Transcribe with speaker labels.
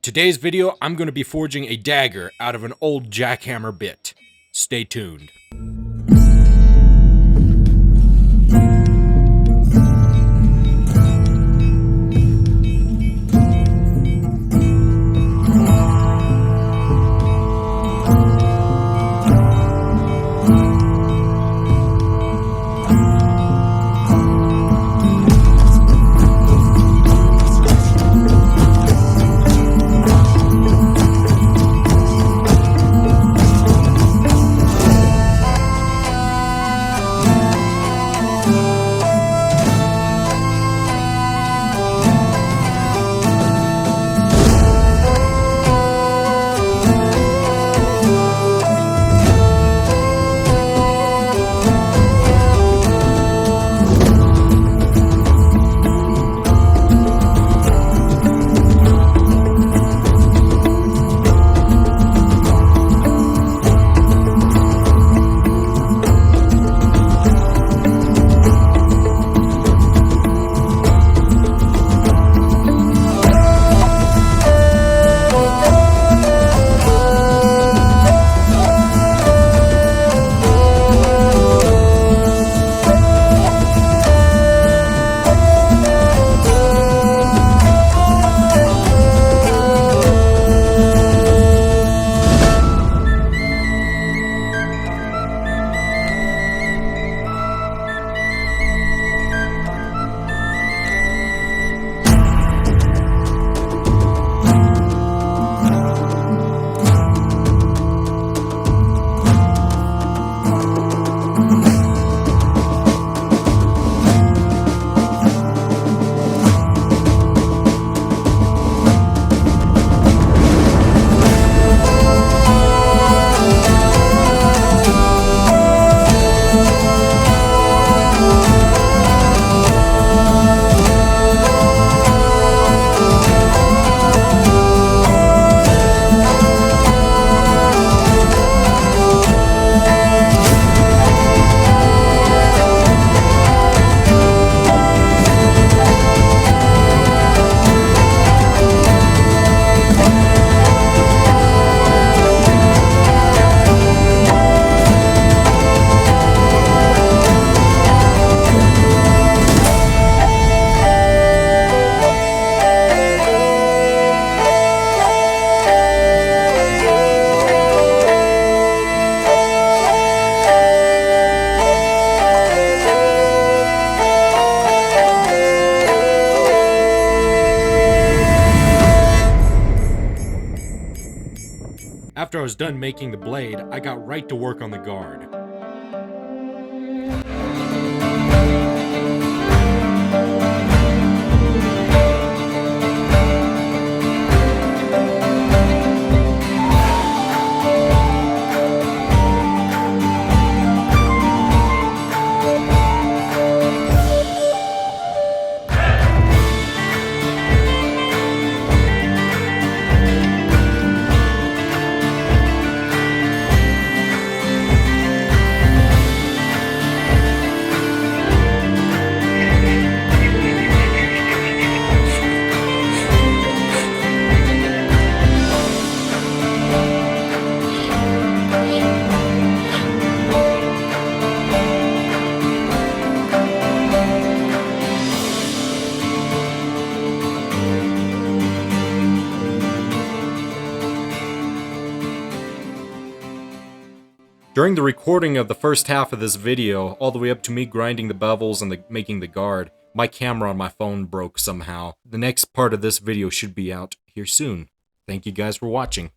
Speaker 1: Today's video, I'm going to be forging a dagger out of an old jackhammer bit. Stay tuned. After I was done making the blade, I got right to work on the guard. During the recording of the first half of this video, all the way up to me grinding the bevels and making the guard, my camera on my phone broke somehow. The next part of this video should be out here soon. Thank you guys for watching.